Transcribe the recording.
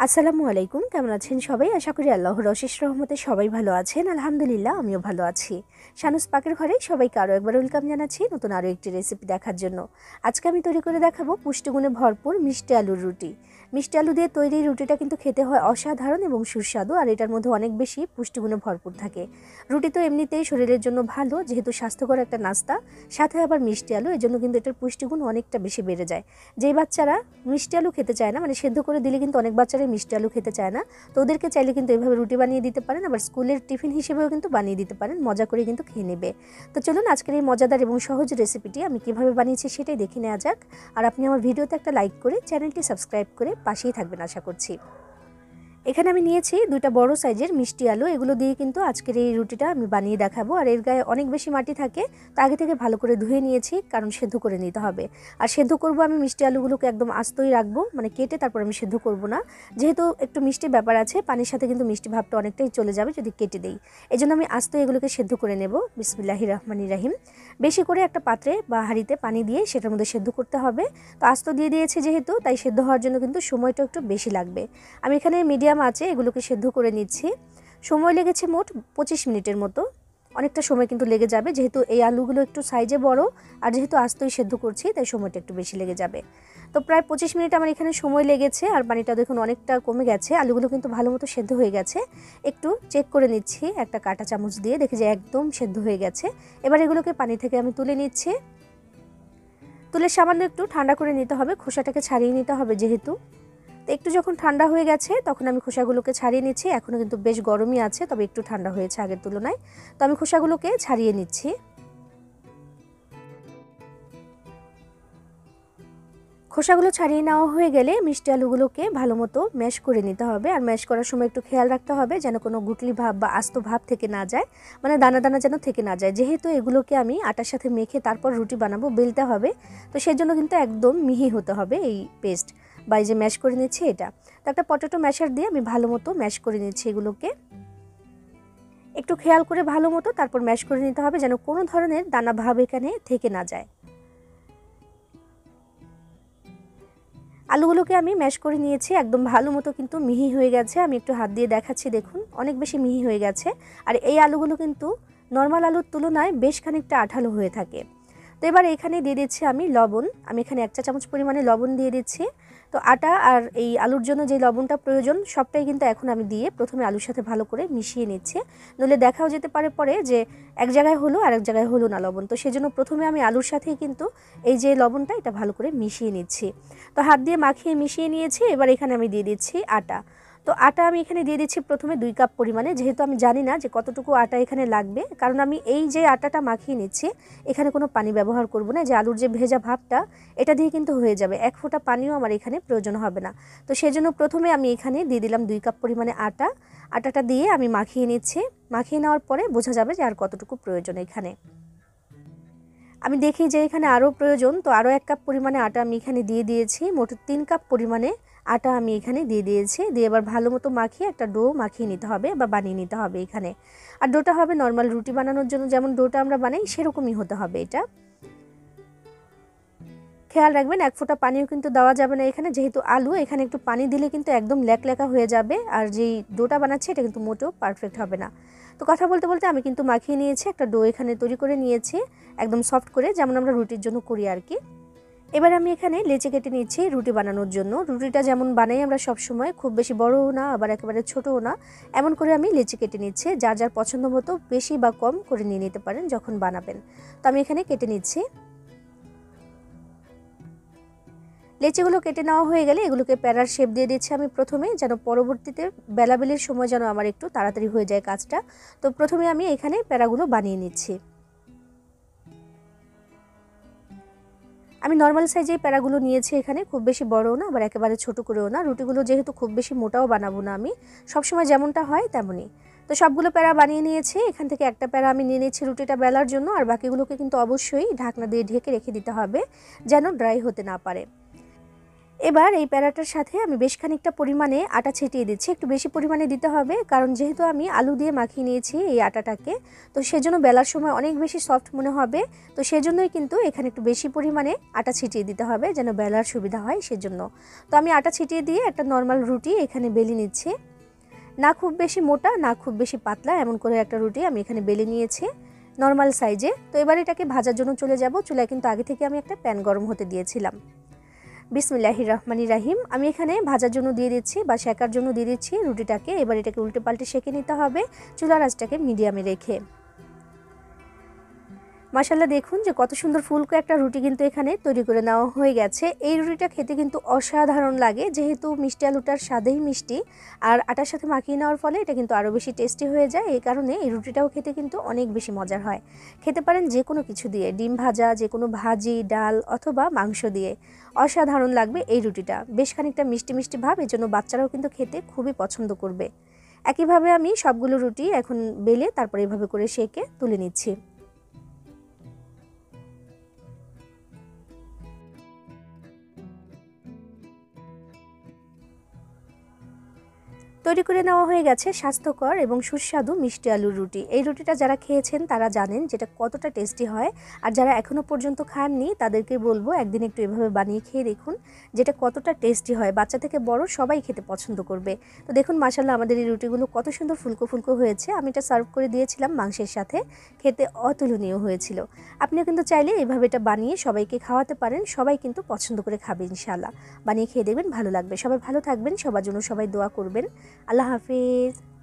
আসসালামু আলাইকুম, কেমন আছেন সবাই? আশা করি আল্লাহর অশেষ রহমতে সবাই ভালো আছেন। আলহামদুলিল্লাহ, আমিও ভালো আছি। শানুস পাকের ঘরে সবাইকে আরও একবার ওয়েলকাম জানাচ্ছি নতুন আরও একটি রেসিপি দেখার জন্য। আজকে আমি তৈরি করে দেখাবো পুষ্টিগুণে ভরপুর মিষ্টি আলুর রুটি। মিষ্টি আলু দিয়ে তৈরি রুটিটা কিন্তু খেতে হয় অসাধারণ এবং সুস্বাদু, আর এটার মধ্যে অনেক বেশি পুষ্টিগুণে ভরপুর থাকে। রুটি তো এমনিতেই শরীরের জন্য ভালো, যেহেতু স্বাস্থ্যকর একটা নাস্তা, সাথে আবার মিষ্টি আলু, এজন্য কিন্তু এটার পুষ্টিগুণ অনেকটা বেশি বেড়ে যায়। যেই বাচ্চারা মিষ্টি আলু খেতে চায় না, মানে সেদ্ধ করে দিলে কিন্তু অনেক বাচ্চারাই মিষ্টি আলু খেতে চায় না, তো ওদেরকে চাইলে কিন্তু এভাবে রুটি বানিয়ে দিতে পারেন, আবার স্কুলের টিফিন হিসেবেও কিন্তু বানিয়ে দিতে পারেন, মজা করে কিন্তু খেয়ে নেবে। তো চলুন আজকের এই মজাদার এবং সহজ রেসিপিটি আমি কিভাবে বানিয়েছি সেটাই দেখে নেওয়া যাক। আর আপনি আমার ভিডিওতে একটা লাইক করে চ্যানেলটি সাবস্ক্রাইব করে পাশেই থাকবেন আশা করছি। এখানে আমি নিয়েছি দুইটা বড় সাইজের মিষ্টি আলু, এগুলো দিয়ে কিন্তু আজকের এই রুটিটা আমি বানিয়ে দেখাবো। আর এর গায়ে অনেক বেশি মাটি থাকে, তো আগে থেকে ভালো করে ধুয়ে নিয়েছি, কারণ সেদ্ধ করে নিতে হবে। আর সেদ্ধ করব আমি মিষ্টি আলুগুলোকে একদম আস্তই রাখবো, মানে কেটে তারপর আমি সেদ্ধ করব না, যেহেতু একটু মিষ্টি ব্যাপার আছে, পানির সাথে কিন্তু মিষ্টি ভাবটা অনেকটাই চলে যাবে যদি কেটে দেই। এই জন্য আমি আস্তই এগুলোকে সেদ্ধ করে নেব। বিসমিল্লাহির রহমানির রহিম। বেশি করে একটা পাত্রে বা হাঁড়িতে পানি দিয়ে সেটার মধ্যে সেদ্ধ করতে হবে। তো আস্ত দিয়ে দিয়েছি যেহেতু, তাই সেদ্ধ হওয়ার জন্য কিন্তু সময়টা একটু বেশি লাগবে। আমি এখানে মিডিয়াম আছে এগুলোকে সেদ্ধ করে নিচ্ছি। সময় লেগেছে মোট 25 মিনিটের মতো। অনেকটা সময় কিন্তু লেগে যাবে, যেহেতু এই আলুগুলো একটু সাইজে বড়, আর যেহেতু আস্তই সেদ্ধ করছি তাই সময়টা একটু বেশি লেগে যাবে। তো প্রায় 25 মিনিট আমার এখানে সময় লেগেছে, আর পানিটা দেখুন অনেকটা কমে গেছে, আলুগুলো কিন্তু ভালো মতো সেদ্ধ হয়ে গেছে। একটু চেক করে নিচ্ছি একটা কাঁটা চামচ দিয়ে, দেখি যে একদম সেদ্ধ হয়ে গেছে। এবার এগুলোকে পানি থেকে আমি তুলে নিচ্ছি। তুলে সামান্য একটু ঠান্ডা করে নিতে হবে, খোসাটাকে ছাড়িয়ে নিতে হবে যেহেতু। তো একটু যখন ঠান্ডা হয়ে গেছে তখন আমি খোসাগুলোকে ছাড়িয়ে নিচ্ছি। এখনও কিন্তু বেশ গরমই আছে, তবে একটু ঠান্ডা হয়েছে আগের তুলনায়। তো আমি খোসাগুলোকে ছাড়িয়ে নিচ্ছি। খোসাগুলো ছাড়িয়ে নেওয়া হয়ে গেলে মিষ্টি আলুগুলোকে ভালো মতো ম্যাশ করে নিতে হবে। আর ম্যাশ করার সময় একটু খেয়াল রাখতে হবে যেন কোনো গুটলি ভাব বা আস্ত ভাব থেকে না যায়, মানে দানা দানা যেন থেকে না যায়, যেহেতু এগুলোকে আমি আটার সাথে মেখে তারপর রুটি বানাবো, বেলতে হবে। তো সেজন্য কিন্তু একদম মিহি হতে হবে এই পেস্ট বা এই যে ম্যাশ করে নিচ্ছি এটা। তো একটা পটেটো ম্যাশার দিয়ে আমি ভালো মতো ম্যাশ করে নিচ্ছি এগুলোকে। একটু খেয়াল করে ভালো মতো তারপর ম্যাশ করে নিতে হবে যেন কোনো ধরনের দানা ভাব এখানে থেকে না যায়। আলুগুলোকে আমি ম্যাশ করে নিয়েছি, একদম ভালো মতো কিন্তু মিহি হয়ে গেছে। আমি একটু হাত দিয়ে দেখাচ্ছি, দেখুন অনেক বেশি মিহি হয়ে গেছে। আর এই আলুগুলো কিন্তু নর্মাল আলুর তুলনায় বেশ খানিকটা আঠালো হয়ে থাকে। তো এবার এখানে দিয়ে দিচ্ছি আমি লবণ। আমি এখানে 1 চা চামচ পরিমাণে লবণ দিয়ে দিচ্ছি। তো আটা আর এই আলুর জন্য যে লবণটা প্রয়োজন সবটাই কিন্তু এখন আমি দিয়ে প্রথমে আলুর সাথে ভালো করে মিশিয়ে নিচ্ছি। নইলে দেখাও যেতে পারে পরে যে এক জায়গায় হলো আর এক জায়গায় হলো না লবণ। তো সেজন্য প্রথমে আমি আলুর সাথেই কিন্তু এই যে লবণটা এটা ভালো করে মিশিয়ে নিচ্ছি। তো হাত দিয়ে মাখিয়ে মিশিয়ে নিয়েছি। এবার এখানে আমি দিয়ে দিচ্ছি আটা। তো আটা আমি এখানে দিয়ে দিচ্ছি প্রথমে 2 কাপ পরিমাণে, যেহেতু আমি জানি না যে কতটুকু আটা এখানে লাগবে, কারণ আমি এই যে আটাটা মাখিয়ে নিচ্ছি এখানে কোনো পানি ব্যবহার করব না। যে আলুর যে ভেজা ভাবটা এটা দিয়ে কিন্তু হয়ে যাবে, 1 ফোঁটা পানিও আমার এখানে প্রয়োজন হবে না। তো সেজন্য প্রথমে আমি এখানে দিয়ে দিলাম 2 কাপ পরিমাণে আটা। আটাটা দিয়ে আমি মাখিয়ে নিচ্ছি। মাখিয়ে নেওয়ার পরে বোঝা যাবে যে আর কতটুকু প্রয়োজন এখানে। আমি দেখি যে এখানে আরও প্রয়োজন, তো আরও 1 কাপ পরিমাণে আটা আমি এখানে দিয়ে দিয়েছি। মোট 3 কাপ পরিমাণে আটা আমি এখানে দিয়ে দিয়েছি। দিয়ে এবার ভালো মতো মাখিয়ে একটা ডো মাখিয়ে নিতে হবে বা বানিয়ে নিতে হবে এখানে। আর ডোটা হবে নর্মাল রুটি বানানোর জন্য যেমন ডোটা আমরা বানাই সেরকমই হতে হবে এটা। খেয়াল রাখবেন 1 ফোঁটা পানিও কিন্তু দেওয়া যাবে না এখানে, যেহেতু আলু, এখানে একটু পানি দিলে কিন্তু একদম লেকলেকা হয়ে যাবে, আর যেই ডোটা বানাচ্ছি এটা কিন্তু মোটেও পারফেক্ট হবে না। তো কথা বলতে বলতে আমি কিন্তু মাখিয়ে নিয়েছি, একটা ডো এখানে তৈরি করে নিয়েছি একদম সফট করে, যেমন আমরা রুটির জন্য করি আর কি। এবার আমি এখানে লেচি কেটে নিচ্ছি রুটি বানানোর জন্য। রুটিটা যেমন বানাই আমরা সবসময়, খুব বেশি বড়ও না আবার একেবারে ছোটও না, এমন করে আমি লেচি কেটে নিচ্ছি। যার যার পছন্দ মতো বেশি বা কম করে নিয়ে নিতে পারেন যখন বানাবেন। তো আমি এখানে কেটে নিচ্ছি। লেচিগুলো কেটে নেওয়া হয়ে গেলে এগুলোকে প্যারার শেপ দিয়ে দিচ্ছি আমি প্রথমে, যেন পরবর্তীতে বেলাবেলির সময় যেন আমার একটু তাড়াতাড়ি হয়ে যায় কাজটা। তো প্রথমে আমি এখানে প্যারাগুলো বানিয়ে নিচ্ছি। আমি নর্মাল সাইজেই প্যারাগুলো নিয়েছি এখানে, খুব বেশি বড়ও না আবার একেবারে ছোট করেও না। রুটিগুলো যেহেতু খুব বেশি মোটাও বানাবো না আমি, সবসময় যেমনটা হয় তেমনই। তো সবগুলো প্যারা বানিয়ে নিয়েছি। এখান থেকে একটা প্যারা আমি নিয়ে নিচ্ছি রুটিটা বেলার জন্য, আর বাকিগুলোকে কিন্তু অবশ্যই ঢাকনা দিয়ে ঢেকে রেখে দিতে হবে যেন ড্রাই হতে না পারে। এবার এই প্যারাটার সাথে আমি বেশ খানিকটা পরিমাণে আটা ছিটিয়ে দিচ্ছি। একটু বেশি পরিমাণে দিতে হবে, কারণ যেহেতু আমি আলু দিয়ে মাখিয়ে নিয়েছি এই আটাটাকে, তো সেজন্য বেলার সময় অনেক বেশি সফট মনে হবে। তো সেজন্যই কিন্তু এখানে একটু বেশি পরিমাণে আটা ছিটিয়ে দিতে হবে, যেন বেলার সুবিধা হয় সেজন্য। তো আমি আটা ছিটিয়ে দিয়ে একটা নর্মাল রুটি এখানে বেলে নিচ্ছি। না খুব বেশি মোটা, না খুব বেশি পাতলা, এমন করে একটা রুটি আমি এখানে বেলে নিয়েছি নর্মাল সাইজে। তো এবার এটাকে ভাজার জন্য চলে যাব। চুলায় কিন্তু আগে থেকে আমি একটা প্যান গরম হতে দিয়েছিলাম। বিসমিল্লাহির রহমানির রহিম। আমি এখানে ভাজার জন্য দিয়ে দিচ্ছি বা সেকার জন্য দিয়ে দিচ্ছি রুটিটাকে। এবার এটাকে উল্টে পাল্টে সেঁকে নিতে হবে চুলার আঁচটাকে মিডিয়ামে রেখে। মাশাআল্লাহ, দেখুন যে কত সুন্দর ফুলকো একটা রুটি কিন্তু এখানে তৈরি করে নেওয়া হয়ে গেছে। এই রুটিটা খেতে কিন্তু অসাধারণ লাগে, যেহেতু মিষ্টি আলুটার স্বাদেই মিষ্টি আর আটার সাথে মাখিয়ে নেওয়ার ফলে এটা কিন্তু আরও বেশি টেস্টি হয়ে যায়। এই কারণে এই রুটিটাও খেতে কিন্তু অনেক বেশি মজার হয়। খেতে পারেন যে কোনো কিছু দিয়ে, ডিম ভাজা, যে কোনো ভাজি, ডাল অথবা মাংস দিয়ে। অসাধারণ লাগবে এই রুটিটা, বেশ খানিকটা মিষ্টি মিষ্টি ভাব, এই জন্য বাচ্চারাও কিন্তু খেতে খুবই পছন্দ করবে। একইভাবে আমি সবগুলো রুটি এখন বেলে তারপর এভাবে করে সেঁকে তুলে নিচ্ছি। তৈরি করে নেওয়া হয়ে গেছে স্বাস্থ্যকর এবং সুস্বাদু মিষ্টি আলুর রুটি। এই রুটিটা যারা খেয়েছেন তারা জানেন যেটা কতটা টেস্টি হয়, আর যারা এখনও পর্যন্ত খাননি তাদেরকে বলবো একদিন একটু এভাবে বানিয়ে খেয়ে দেখুন, যেটা কতটা টেস্টি হয়। বাচ্চা থেকে বড় সবাই খেতে পছন্দ করবে। তো দেখুন মাশাআল্লাহ, আমাদের এই রুটিগুলো কত সুন্দর ফুলকো ফুলকো হয়েছে। আমি এটা সার্ভ করে দিয়েছিলাম মাংসের সাথে, খেতে অতুলনীয় হয়েছিল। আপনিও কিন্তু চাইলে এভাবে এটা বানিয়ে সবাইকে খাওয়াতে পারেন, সবাই কিন্তু পছন্দ করে খাবে ইনশাআল্লাহ। বানিয়ে খেয়ে দেখবেন, ভালো লাগবে। সবাই ভালো থাকবেন, সবার জন্য সবাই দোয়া করবেন। আল্লাহ হাফিজ।